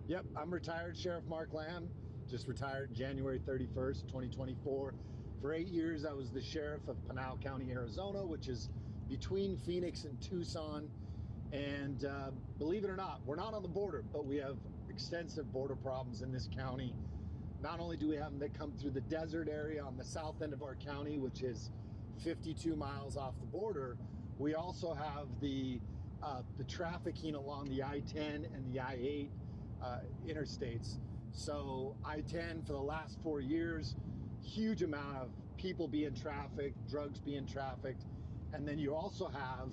Yep, I'm retired Sheriff Mark Lamb. Just retired January 31st, 2024. For 8 years, I was the sheriff of Pinal County, Arizona, which is between Phoenix and Tucson. And believe it or not, we're not on the border, but we have extensive border problems in this county. Not only do we have them that come through the desert area on the south end of our county, which is 52 miles off the border, we also have the trafficking along the I-10 and the I-8 interstates. So I-10 for the last 4 years, huge amount of people being trafficked, drugs being trafficked, and then you also have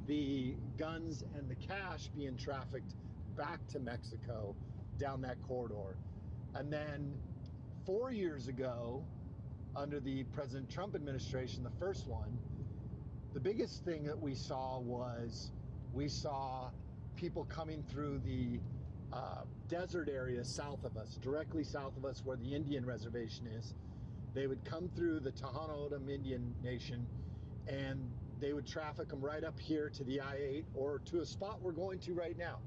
the guns and the cash being trafficked back to Mexico down that corridor. And then 4 years ago, under the President Trump administration, the first one, the biggest thing that we saw was people coming through the desert area south of us, directly south of us where the Indian reservation is. They would come through the Tohono O'odham Indian Nation and they would traffic them right up here to the I-8 or to a spot we're going to right now.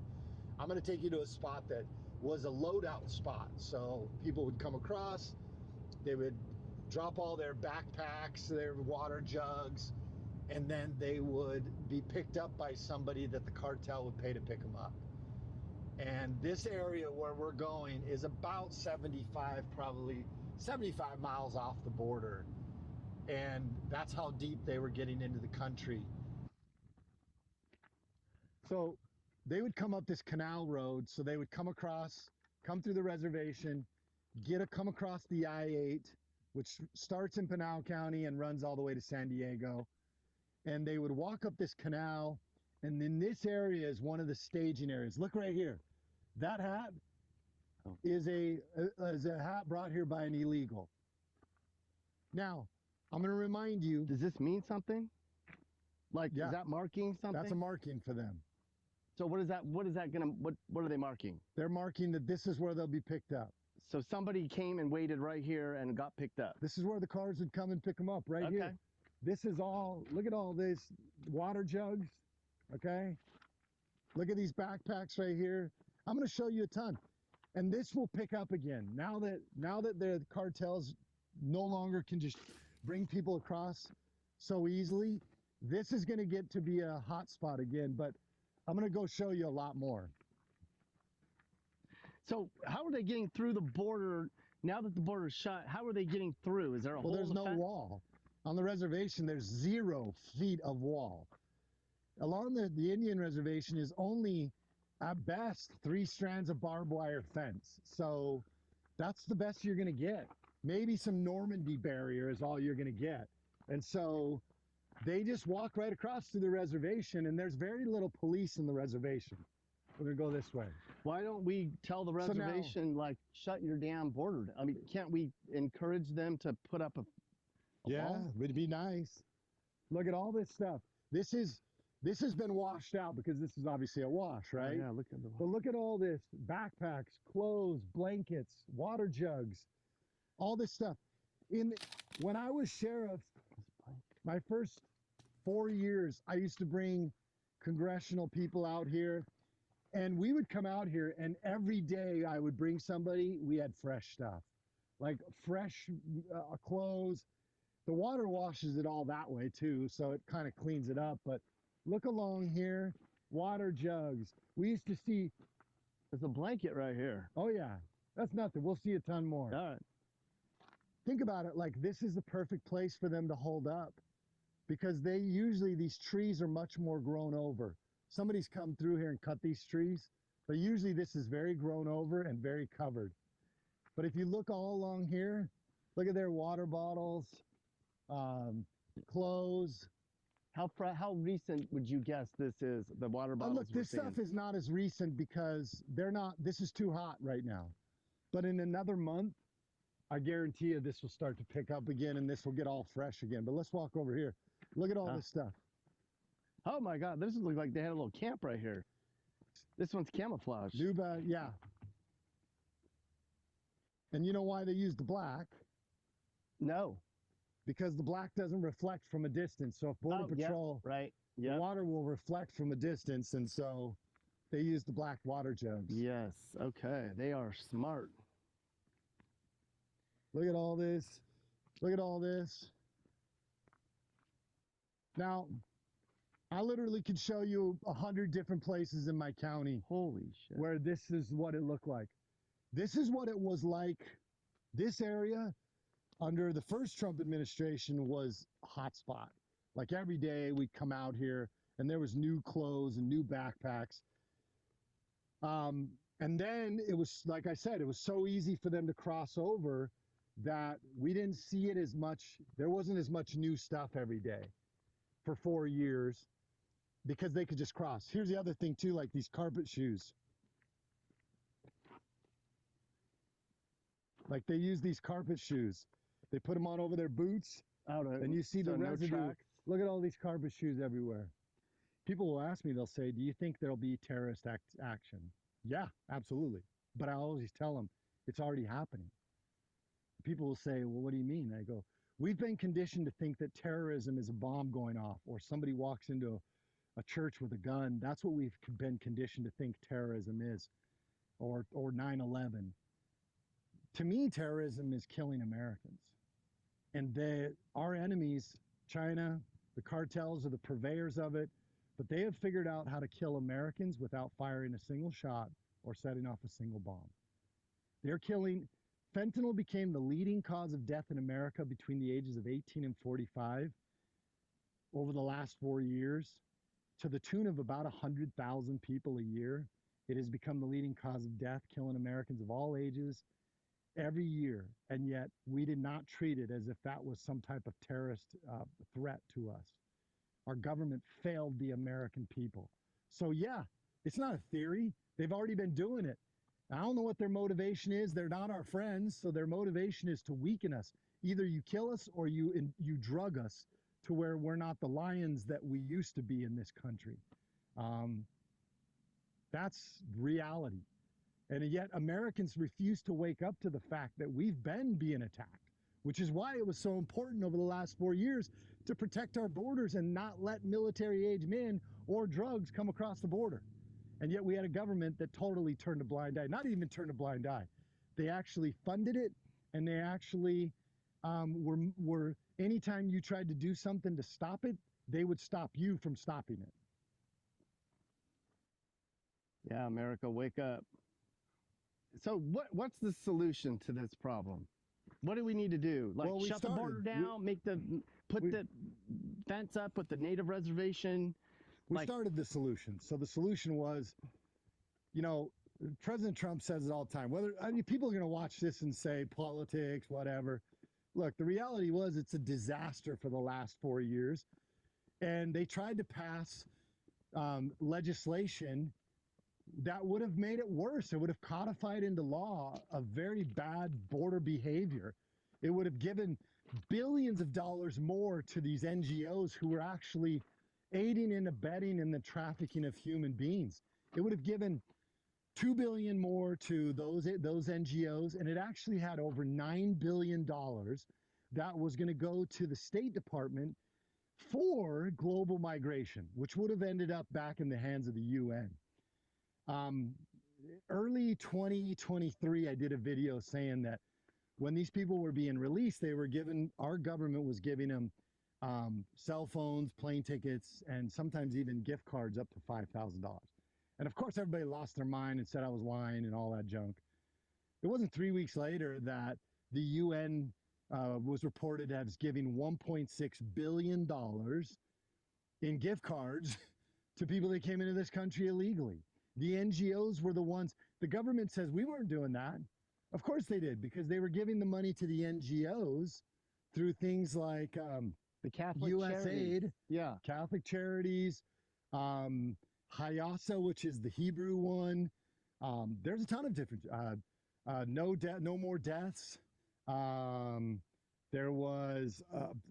I'm going to take you to a spot that was a loadout spot. So people would come across, they would drop all their backpacks, their water jugs, and then they would be picked up by somebody that the cartel would pay to pick them up. And this area where we're going is about probably 75 miles off the border. And that's how deep they were getting into the country. So they would come up this canal road. So they would come through the reservation, come across the I-8, which starts in Pinal County and runs all the way to San Diego. And they would walk up this canal. And then this area is one of the staging areas. Look right here. That hat is a hat brought here by an illegal. Now, I'm going to remind you. Does this mean something? Like, yeah, is that marking something? That's a marking for them. So what is that? What are they marking? They're marking that this is where they'll be picked up. So somebody came and waited right here and got picked up. This is where the cars would come and pick them up, right here. This is all, look at all this water jugs, okay? Look at these backpacks right here. I'm going to show you a ton. And this will pick up again. Now that the cartels no longer can just bring people across so easily, this is going to get to be a hot spot again, but I'm going to go show you a lot more. So how are they getting through the border now that the border is shut? How are they getting through? Is there a hole? Well, there's no wall. On the reservation, there's 0 feet of wall. Along the Indian reservation is only, at best, 3 strands of barbed wire fence. So that's the best you're going to get. Maybe some Normandy barrier is all you're going to get. And so they just walk right across to the reservation, and there's very little police in the reservation. We're going to go this way. Why don't we tell the reservation, like, shut your damn border? I mean, can't we encourage them to put up a yeah, it would be nice. Look at all this stuff. This has been washed out because this is obviously a wash, right? Yeah, look at the wash. But look at all this: backpacks, clothes, blankets, water jugs, all this stuff. When I was sheriff, my first 4 years, I used to bring congressional people out here, and we would come out here, and every day I would bring somebody. We had fresh stuff, like fresh clothes. The water washes it all that way too, so it kind of cleans it up. But look along here, water jugs. We used to see. There's a blanket right here. Oh yeah, that's nothing. We'll see a ton more. All right. Think about it, like this is the perfect place for them to hold up, because these trees are much more grown over. Somebody's come through here and cut these trees, but usually this is very grown over and very covered. But if you look all along here, look at their water bottles, clothes. How recent would you guess this is, the water bottles? Look, this stuff is not as recent because this is too hot right now. But in another month, I guarantee you this will start to pick up again and this will get all fresh again. But let's walk over here. Look at all this stuff. Oh my God, this looks like they had a little camp right here. This one's camouflage. Yeah. And you know why they use the black? No. Because the black doesn't reflect from a distance. So if Border Patrol, right, the water will reflect from a distance. And so They use the black water jugs. Yes. Okay. They are smart. Look at all this. Look at all this. Now, I literally could show you 100 different places in my county. Holy shit. Where this is what it looked like. This is what it was like. This area under the first Trump administration was a hot spot. Like every day we'd come out here and there was new clothes and new backpacks. And then it was, like I said, it was so easy for them to cross over that we didn't see it as much. There wasn't as much new stuff every day for 4 years because they could just cross. Here's the other thing too, like these carpet shoes. Like they use these carpet shoes. They put them on over their boots and you see the residue. No. Look at all these carpet shoes everywhere. People will ask me, they'll say, do you think there'll be terrorist action? Yeah, absolutely. But I always tell them, it's already happening. People will say, well, what do you mean? I go, we've been conditioned to think that terrorism is a bomb going off or somebody walks into a church with a gun. That's what we've been conditioned to think terrorism is, or 9/11. To me, terrorism is killing Americans. And our enemies, China, the cartels are the purveyors of it, but they have figured out how to kill Americans without firing a single shot or setting off a single bomb. They're killing. Fentanyl became the leading cause of death in America between the ages of 18 and 45 over the last 4 years, to the tune of about 100,000 people a year. It has become the leading cause of death, killing Americans of all ages every year. And yet we did not treat it as if that was some type of terrorist threat to us. Our government failed the American people. So yeah, it's not a theory. They've already been doing it. I don't know what their motivation is. They're not our friends, so their motivation is to weaken us. Either you kill us or you drug us to where we're not the lions that we used to be in this country. That's reality. And yet Americans refuse to wake up to the fact that we've been being attacked, which is why it was so important over the last 4 years to protect our borders and not let military-age men or drugs come across the border. And yet we had a government that totally turned a blind eye. Not even turned a blind eye. They actually funded it, and they actually were anytime you tried to do something to stop it, they would stop you from stopping it. Yeah, America, wake up. So what's the solution to this problem? What do we need to do? Like shut the border down, put the fence up with the native reservation? We started the solution. So the solution was, you know, President Trump says it all the time. People are going to watch this and say politics, whatever. Look, the reality was it's a disaster for the last 4 years. And they tried to pass legislation that would have made it worse. It would have codified into law a very bad border behavior. It would have given billions of dollars more to these NGOs who were actually aiding and abetting in the trafficking of human beings. It would have given $2 billion more to those NGOs, and it actually had over $9 billion that was going to go to the State Department for global migration, which would have ended up back in the hands of the UN. Early 2023, I did a video saying that when these people were being released, our government was giving them cell phones, plane tickets, and sometimes even gift cards up to $5,000. And of course, everybody lost their mind and said I was lying and all that junk. It wasn't 3 weeks later that the UN was reported as giving $1.6 billion in gift cards to people that came into this country illegally. The NGOs were the ones. The government says we weren't doing that. Of course they did, because they were giving the money to the NGOs through things like the Catholic USAID, yeah, Catholic Charities, Hayasa, which is the Hebrew one. There's a ton of different, no more deaths. There was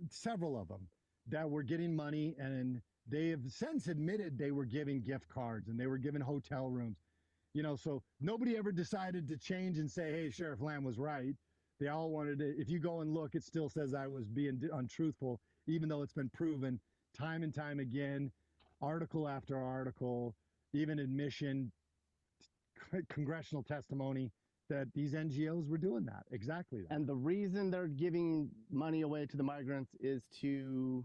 several of them that were getting money, and they have since admitted they were giving gift cards and they were giving hotel rooms. You know, so nobody ever decided to change and say, hey, Sheriff Lamb was right. They all wanted to, if you go and look, it still says I was being untruthful, even though it's been proven time and time again, article after article, even admission, congressional testimony that these NGOs were doing that, exactly that. And the reason they're giving money away to the migrants is to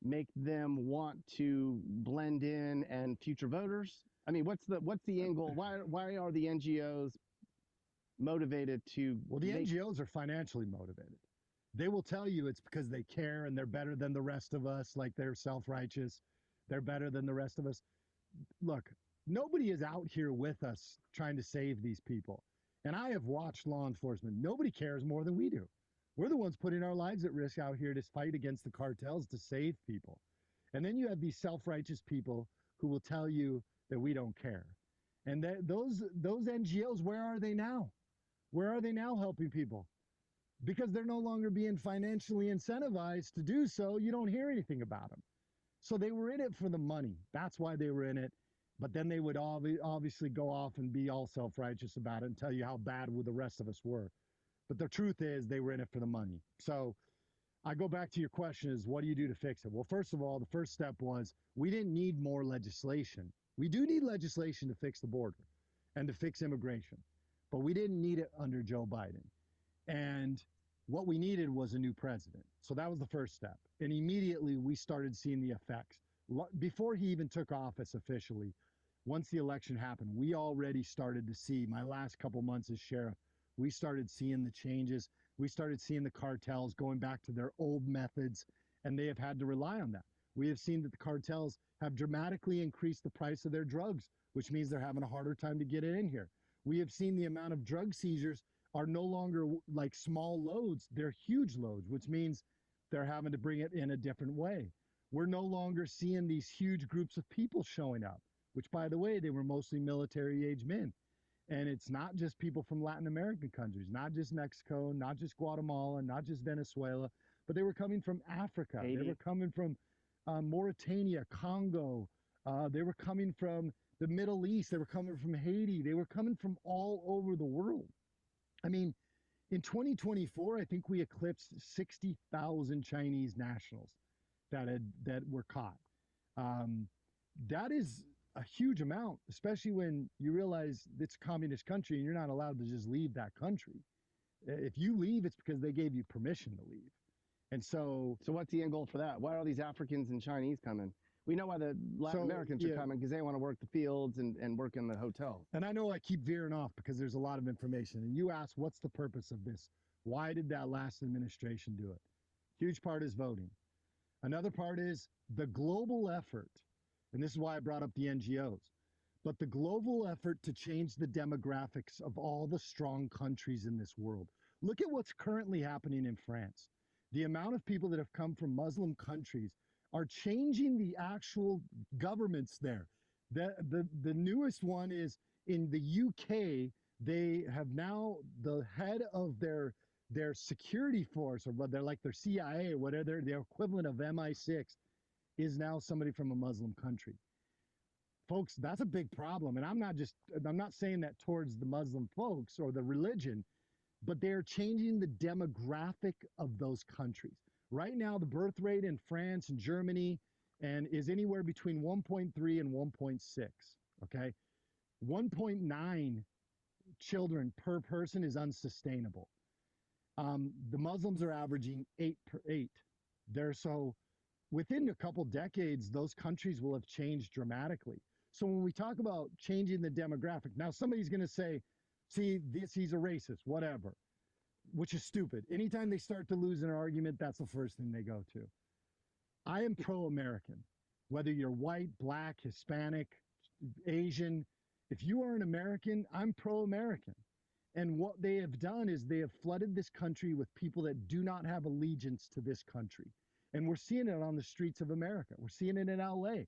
make them want to blend in and future voters? I mean, what's the end goal? Why are the NGOs motivated to? Well, the NGOs are financially motivated. They will tell you it's because they care and they're better than the rest of us, like they're self-righteous. They're better than the rest of us. Look, nobody is out here with us trying to save these people. And I have watched law enforcement. Nobody cares more than we do. We're the ones putting our lives at risk out here to fight against the cartels to save people. And then you have these self-righteous people who will tell you that we don't care. And those NGOs, where are they now? Where are they now helping people? Because they're no longer being financially incentivized to do so, you don't hear anything about them. So they were in it for the money. That's why they were in it. But then they would obviously go off and be all self-righteous about it and tell you how bad the rest of us were. But the truth is they were in it for the money. So I go back to your question is, what do you do to fix it? Well, first of all, the first step was we didn't need more legislation. We do need legislation to fix the border and to fix immigration. But we didn't need it under Joe Biden. And what we needed was a new president. So that was the first step. And immediately we started seeing the effects. Before he even took office officially, once the election happened, we already started to see, my last couple months as sheriff, we started seeing the changes. We started seeing the cartels going back to their old methods, and they have had to rely on that. We have seen that the cartels have dramatically increased the price of their drugs, which means they're having a harder time to get it in here. We have seen the amount of drug seizures are no longer like small loads. They're huge loads, which means they're having to bring it in a different way. We're no longer seeing these huge groups of people showing up, which, by the way, they were mostly military-age men. And it's not just people from Latin American countries, not just Mexico, not just Guatemala, not just Venezuela, but they were coming from Africa. Haiti. They were coming from Mauritania, Congo. They were coming from the Middle East. They were coming from Haiti. They were coming from all over the world. I mean, in 2024, I think we eclipsed 60,000 Chinese nationals that were caught. That is a huge amount, especially when you realize it's a communist country and you're not allowed to just leave that country. If you leave, it's because they gave you permission to leave. And so what's the end goal for that? Why are all these Africans and Chinese coming? We know why the Latin Americans are coming, because they want to work the fields and work in the hotels. And I know I keep veering off because there's a lot of information. And you asked, what's the purpose of this? Why did that last administration do it? Huge part is voting. Another part is the global effort. And this is why I brought up the NGOs. But the global effort to change the demographics of all the strong countries in this world. Look at what's currently happening in France. The amount of people that have come from Muslim countries are changing the actual governments there. The newest one is in the UK. They have now the head of their security force, or they're like their CIA, or whatever, their equivalent of MI6, is now somebody from a Muslim country. Folks, that's a big problem. And I'm not saying that towards the Muslim folks or the religion, but they're changing the demographic of those countries. Right now, the birth rate in France and Germany is anywhere between 1.3 and 1.6, okay? 1.9 children per person is unsustainable. The Muslims are averaging 8 per 8. So within a couple decades, those countries will have changed dramatically. So when we talk about changing the demographic, now somebody's going to say, see, he's a racist, whatever, which is stupid. Anytime they start to lose an argument, that's the first thing they go to. I am pro-American. Whether you're white, black, Hispanic, Asian, if you are an American, I'm pro-American. And what they have done is they have flooded this country with people that do not have allegiance to this country. And we're seeing it on the streets of America. We're seeing it in LA.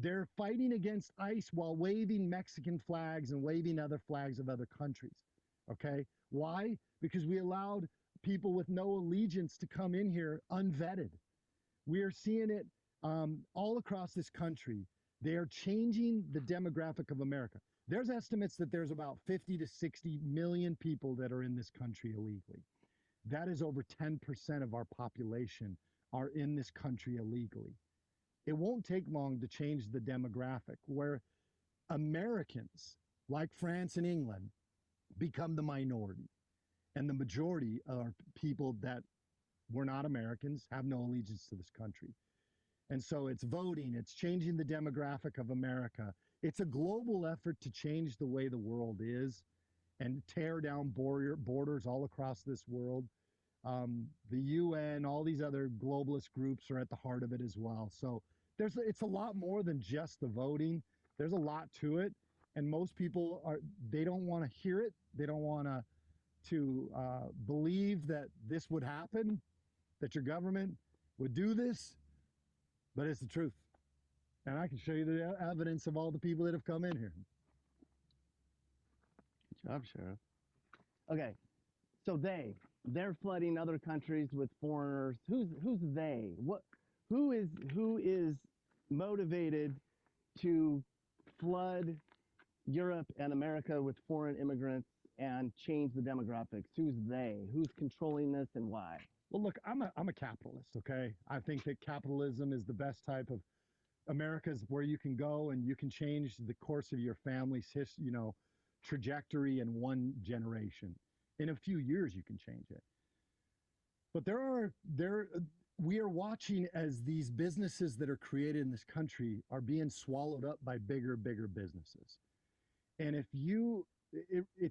They're fighting against ICE while waving Mexican flags and waving other flags of other countries. Okay? Why? Because we allowed people with no allegiance to come in here unvetted. We are seeing it all across this country. They are changing the demographic of America. There's estimates that there's about 50 to 60 million people that are in this country illegally. That is over 10% of our population are in this country illegally. It won't take long to change the demographic, where Americans, like France and England, become the minority. And the majority are people that were not Americans, have no allegiance to this country. And so it's voting, it's changing the demographic of America. It's a global effort to change the way the world is and tear down borders all across this world. The UN, all these other globalist groups are at the heart of it as well. So it's a lot more than just the voting. There's a lot to it. And most people they don't want to hear it. They don't want to believe that this would happen, that your government would do this, but it's the truth. And I can show you the evidence of all the people that have come in here. Good job, Sheriff. Okay, so they're flooding other countries with foreigners. Who's they? Who is motivated to flood Europe and America with foreign immigrants and change the demographics? Who's they? Who's controlling this and why? Well, look, I'm a capitalist, okay? I think that capitalism is the best type of America's where you can go and you can change the course of your family's trajectory in one generation. In a few years, you can change it. But we are watching as these businesses that are created in this country are being swallowed up by bigger businesses. And it's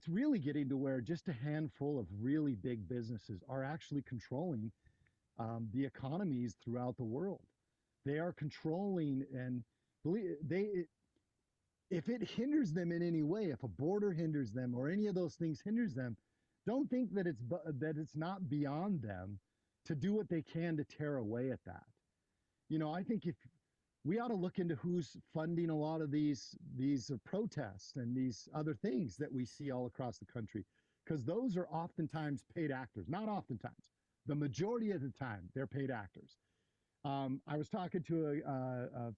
really getting to where just a handful of really big businesses are actually controlling the economies throughout the world. They are controlling, and if it hinders them in any way, if a border hinders them or any of those things hinders them, don't think that it's not beyond them to do what they can to tear away at that. I think if we ought to look into who's funding a lot of these protests and these other things that we see all across the country, because those are oftentimes paid actors. Not oftentimes, the majority of the time they're paid actors. I was talking to a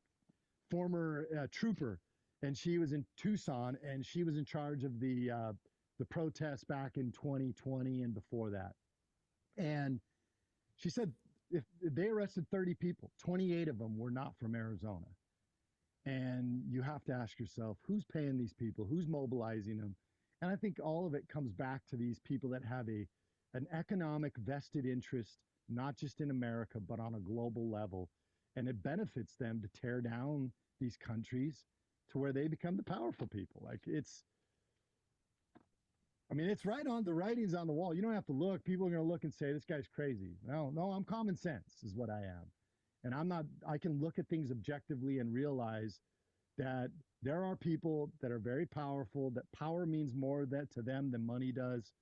former trooper, and she was in Tucson, and she was in charge of the protests back in 2020 and before that. And she said if they arrested 30 people, 28 of them were not from Arizona. And you have to ask yourself, who's paying these people? Who's mobilizing them? And I think all of it comes back to these people that have an economic vested interest, not just in America, but on a global level. And it benefits them to tear down these countries to where they become the powerful people. It's right on, the writing's on the wall. You don't have to look. People are going to look and say, this guy's crazy. No, I'm common sense is what I am. And I can look at things objectively and realize that there are people that are very powerful, that power means more to them than money does.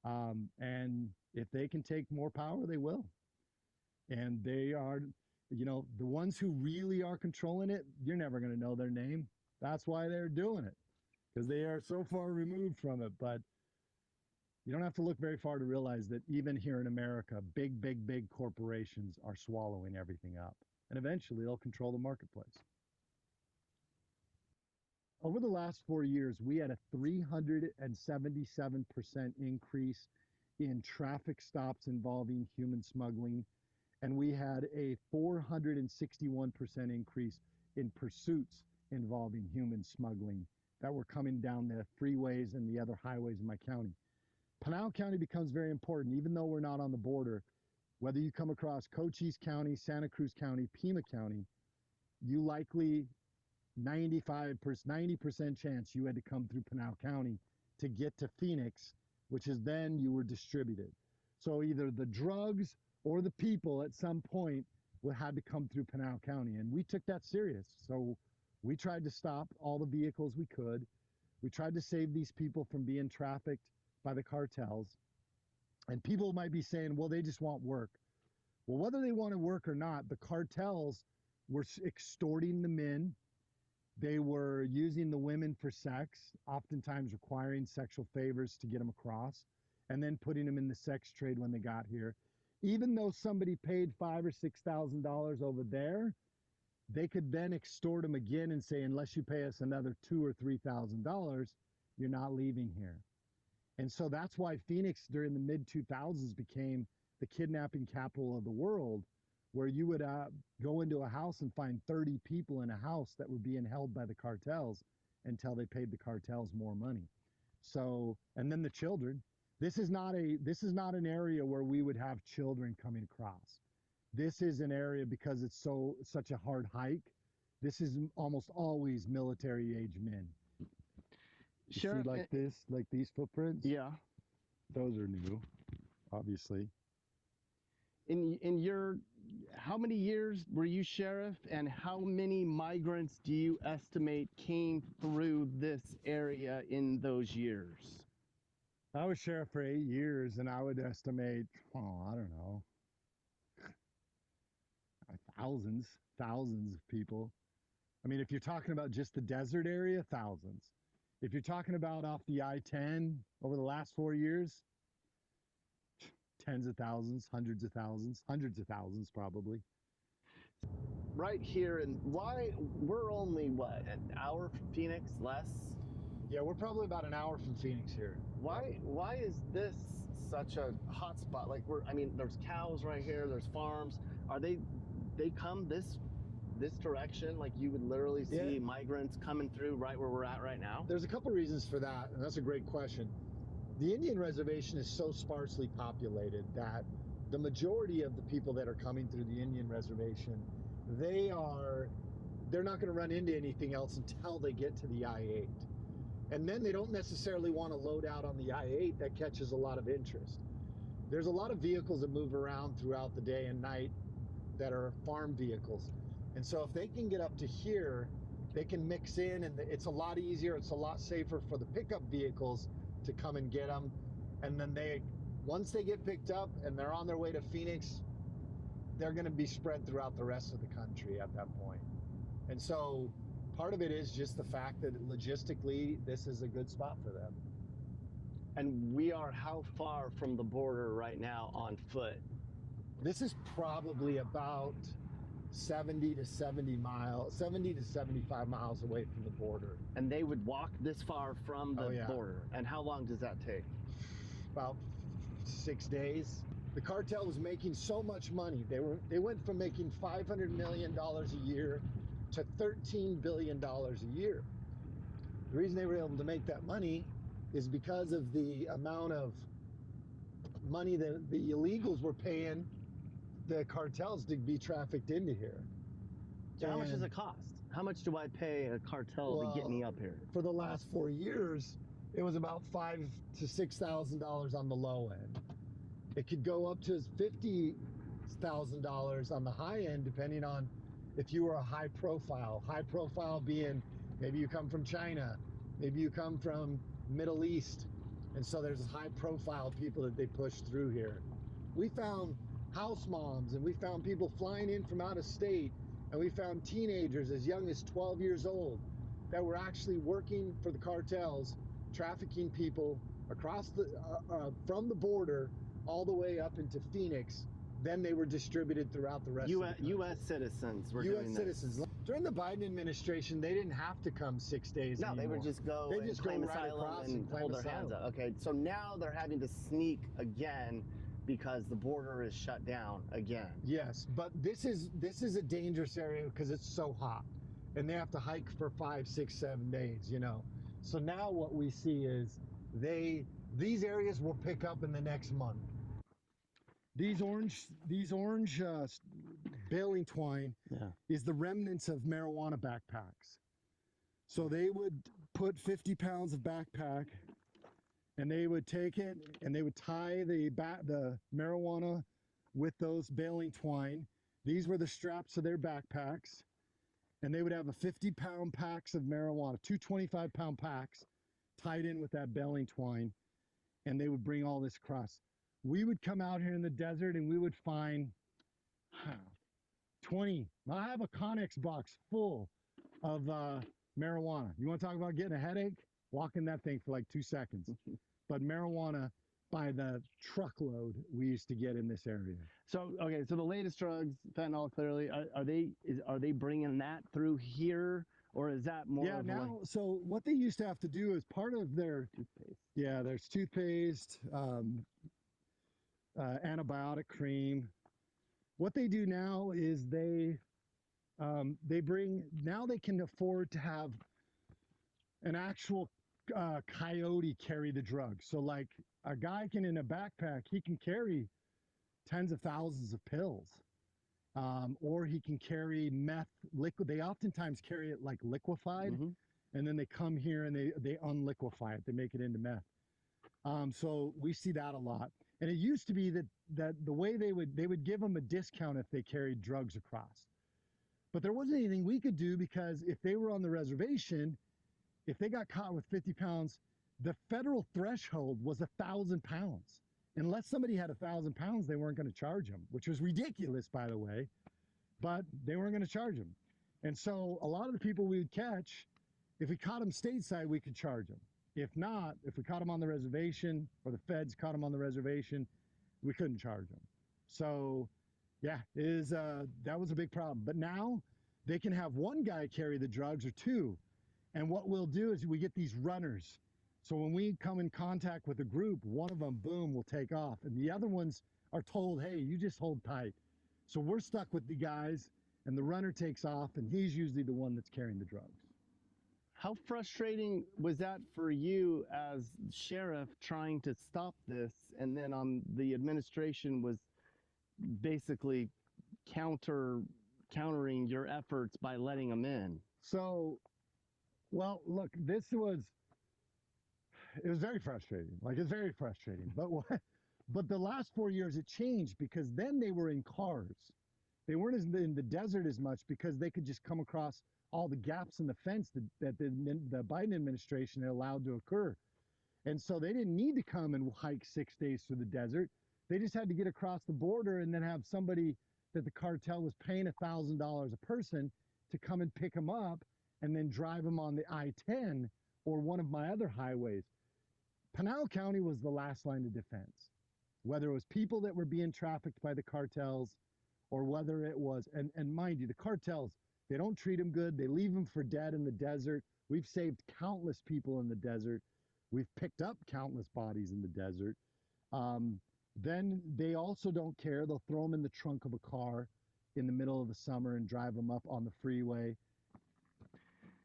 And if they can take more power, they will. And they are, the ones who really are controlling it, you're never going to know their name. That's why they're doing it, because they are so far removed from it. But you don't have to look very far to realize that even here in America, big corporations are swallowing everything up. And eventually they'll control the marketplace. Over the last 4 years, we had a 377% increase in traffic stops involving human smuggling. And we had a 461% increase in pursuits involving human smuggling that were coming down the freeways and the other highways in my county. Pinal County becomes very important, even though we're not on the border. Whether you come across Cochise County, Santa Cruz County, Pima County, you likely 90% chance you had to come through Pinal County to get to Phoenix, which is then you were distributed. So either the drugs or the people at some point had to come through Pinal County, and we took that serious. So we tried to stop all the vehicles we could. We tried to save these people from being trafficked by the cartels. And people might be saying, well, they just want work. Well, whether they want to work or not, the cartels were extorting the men. They were using the women for sex, oftentimes requiring sexual favors to get them across, and then putting them in the sex trade when they got here. Even though somebody paid $5,000 or $6,000 over there, they could then extort them again and say, unless you pay us another $2,000 or $3,000, you're not leaving here. And so that's why Phoenix during the mid-2000s became the kidnapping capital of the world, where you would go into a house and find 30 people in a house that were being held by the cartels, until they paid the cartels more money. So, and then the children, this is not an area where we would have children coming across. This is an area, because it's such a hard hike. This is almost always military age men. Sheriff, see like this, like these footprints? Yeah. Those are new, obviously. In your, how many years were you sheriff, and how many migrants do you estimate came through this area in those years? I was sheriff for 8 years, and I would estimate, I don't know, thousands of people. I mean, if you're talking about just the desert area, thousands. If you're talking about off the I-10 over the last 4 years, tens of thousands, hundreds of thousands probably. Right here, and why we're only what, an hour from Phoenix, less? Yeah, we're probably about an hour from Phoenix here. Why is this such a hot spot? Like, I mean, there's cows right here, there's farms. Are they come this direction? Like, you would literally see migrants coming through right where we're at right now? There's a couple reasons for that, and that's a great question. The Indian reservation is so sparsely populated that the majority of the people that are coming through the Indian reservation, they're not going to run into anything else until they get to the I-8. And then they don't necessarily want to load out on the I-8. That catches a lot of interest. There's a lot of vehicles that move around throughout the day and night that are farm vehicles. And so if they can get up to here, they can mix in, and it's a lot easier, it's a lot safer for the pickup vehicles to come and get them. And then once they get picked up and they're on their way to Phoenix, they're going to be spread throughout the rest of the country at that point. And so part of it is just the fact that logistically, this is a good spot for them. And we are how far from the border right now on foot? This is probably about 70 to 75 miles away from the border. And they would walk this far from the border. And how long does that take? About 6 days. The cartel was making so much money. They went from making $500 million a year to $13 billion a year. The reason they were able to make that money is because of the amount of money that the illegals were paying the cartels to be trafficked into here. So how much does it cost? How much do I pay a cartel to get me up here? For the last 4 years, it was about $5,000 to $6,000 on the low end. It could go up to $50,000 on the high end, depending on if you were a high profile. High profile being maybe you come from China, maybe you come from Middle East, and so there's high profile people that they push through here. We found house moms, and we found people flying in from out of state, and we found teenagers as young as 12 years old that were actually working for the cartels, trafficking people across from the border all the way up into Phoenix. Then they were distributed throughout the rest of the country. U.S. citizens were doing this. U.S. citizens. During the Biden administration, they didn't have to come 6 days anymore. No, they would just go and claim asylum and hold their hands up. Okay, so now they're having to sneak again because the border is shut down again. Yes, but this is a dangerous area because it's so hot, and they have to hike for 5, 6, 7 days. You know, so now what we see is these areas will pick up in the next month. These orange baling twine is the remnants of marijuana backpacks. So they would put 50 pounds of backpack, and they would take it and they would tie the marijuana with those baling twine. These were the straps of their backpacks, and they would have a 50-pound packs of marijuana, 2 25-pound packs tied in with that baling twine, and they would bring all this across. We would come out here in the desert and we would find 20. I have a Connex box full of marijuana. You want to talk about getting a headache? Walk in that thing for like 2 seconds. But marijuana by the truckload we used to get in this area. So, okay, so the latest drugs, fentanyl, clearly, are they bringing that through here? Or is that more of now, so what they used to have to do is part of their toothpaste. Yeah, there's toothpaste, antibiotic cream. What they do now is they can afford to have an actual coyote carry the drugs. So like a guy can, in a backpack, he can carry tens of thousands of pills. Or he can carry meth liquid. They oftentimes carry it like liquefied, and then they come here and they unliquefy it. They make it into meth. So we see that a lot. And it used to be that the way they would give them a discount if they carried drugs across. But there wasn't anything we could do, because if they were on the reservation, if they got caught with 50 pounds, the federal threshold was 1,000 pounds. Unless somebody had 1,000 pounds, they weren't going to charge them, which was ridiculous, by the way, but they weren't going to charge them. And so a lot of the people we would catch, if we caught them stateside, we could charge them. If not, if we caught them on the reservation, or the feds caught them on the reservation, we couldn't charge them. So yeah, that was a big problem. But now they can have one guy carry the drugs, or two. And what we'll do is we get these runners. So when we come in contact with a group, one of them, boom, will take off. And the other ones are told, hey, you just hold tight. So we're stuck with the guys, and the runner takes off, and he's usually the one that's carrying the drugs. How frustrating was that for you as sheriff, trying to stop this, and then the administration was basically countering your efforts by letting them in? So, well, look, it was very frustrating. Like, it's very frustrating. But the last 4 years it changed, because then they were in cars. They weren't in the desert as much, because they could just come across all the gaps in the fence that the Biden administration had allowed to occur. And so they didn't need to come and hike 6 days through the desert. They just had to get across the border and then have somebody that the cartel was paying $1,000 a person to come and pick them up and then drive them on the I-10 or one of my other highways. Pinal County was the last line of defense, whether it was people that were being trafficked by the cartels, or whether it was, and mind you, the cartels, they don't treat them good. They leave them for dead in the desert. We've saved countless people in the desert. We've picked up countless bodies in the desert. Then they also don't care. They'll throw them in the trunk of a car in the middle of the summer and drive them up on the freeway.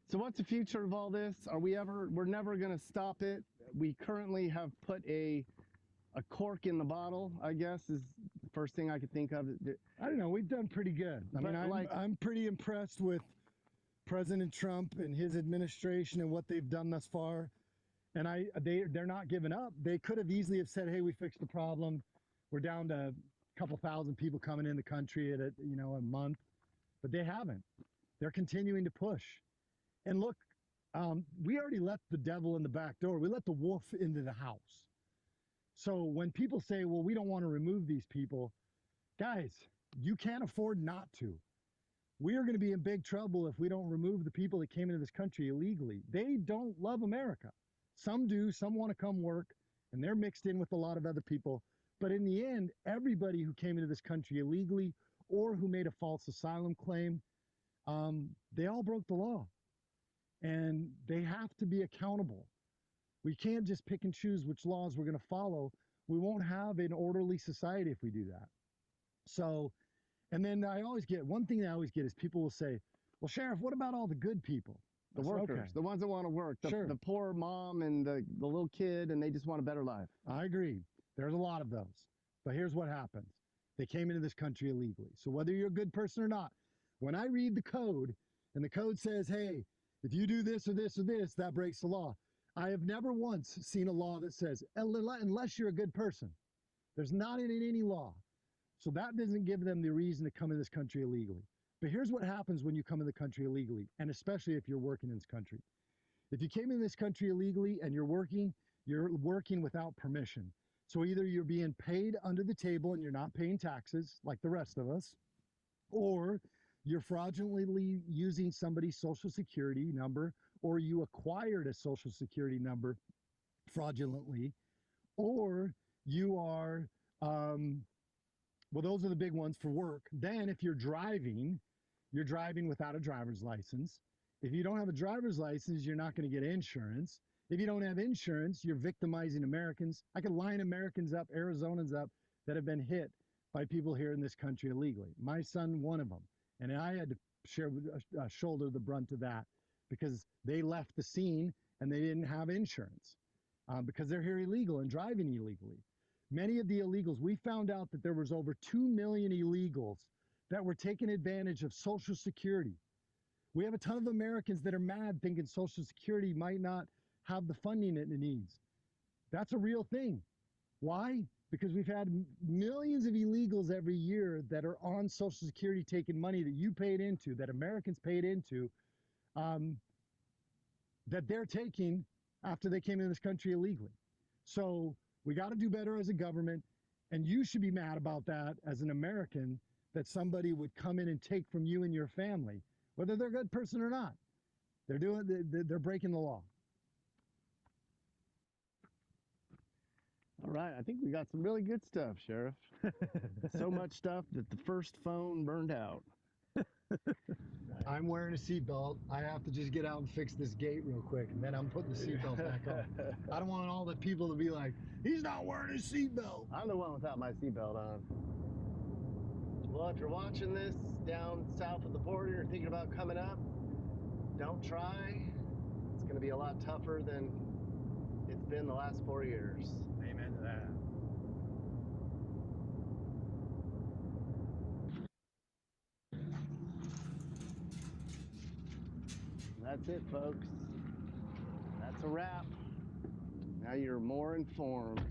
So what's the future of all this? We're never going to stop it. We currently have put a cork in the bottle, I guess, is the first thing I could think of. I don't know. We've done pretty good. I mean, I'm pretty impressed with President Trump and his administration and what they've done thus far. And they're not giving up. They could have easily have said, hey, we fixed the problem. We're down to a couple thousand people coming in the country at a month. But they haven't. They're continuing to push. And look, we already let the devil in the back door. We let the wolf into the house. So when people say, well, we don't want to remove these people, guys, you can't afford not to. We are going to be in big trouble if we don't remove the people that came into this country illegally. They don't love America. Some do, some want to come work, and they're mixed in with a lot of other people. But in the end, everybody who came into this country illegally or who made a false asylum claim, they all broke the law. And they have to be accountable. We can't just pick and choose which laws we're going to follow. We won't have an orderly society if we do that. So, and then one thing I always get is people will say, well, Sheriff, what about all the good people? The workers, okay, the ones that want to work, the poor mom and the little kid, and they just want a better life. I agree. There's a lot of those. But here's what happens. They came into this country illegally. So whether you're a good person or not, when I read the code, and the code says, hey, if you do this or this or this, that breaks the law. I have never once seen a law that says, unless you're a good person. There's not in any law. So that doesn't give them the reason to come in this country illegally. But here's what happens when you come in the country illegally, and especially if you're working in this country. If you came in this country illegally and you're working without permission. So either you're being paid under the table and you're not paying taxes like the rest of us, or you're fraudulently using somebody's social security number, or you acquired a social security number fraudulently, or you are, well, those are the big ones for work. Then if you're driving without a driver's license. If you don't have a driver's license, you're not going to get insurance. If you don't have insurance, you're victimizing Americans. I could line Americans up, Arizonans up, that have been hit by people here in this country illegally. My son, one of them. And I had to shoulder the brunt of that because they left the scene and they didn't have insurance because they're here illegal and driving illegally. Many of the illegals, we found out that there was over 2 million illegals that were taking advantage of Social Security. We have a ton of Americans that are mad thinking Social Security might not have the funding it needs. That's a real thing. Why? Because we've had millions of illegals every year that are on Social Security taking money that you paid into, that Americans paid into, that they're taking after they came into this country illegally. So we got to do better as a government, and you should be mad about that as an American, that somebody would come in and take from you and your family, whether they're a good person or not. They're breaking the law. All right, I think we got some really good stuff, Sheriff. So much stuff that the first phone burned out. I'm wearing a seatbelt. I have to just get out and fix this gate real quick, and then I'm putting the seatbelt back on. I don't want all the people to be like, he's not wearing his seatbelt. I'm the one without my seatbelt on. Well, if you're watching this down south of the border, you're thinking about coming up, don't try. It's going to be a lot tougher than it's been the last 4 years. Amen to that. That's it, folks. That's a wrap. Now you're more informed.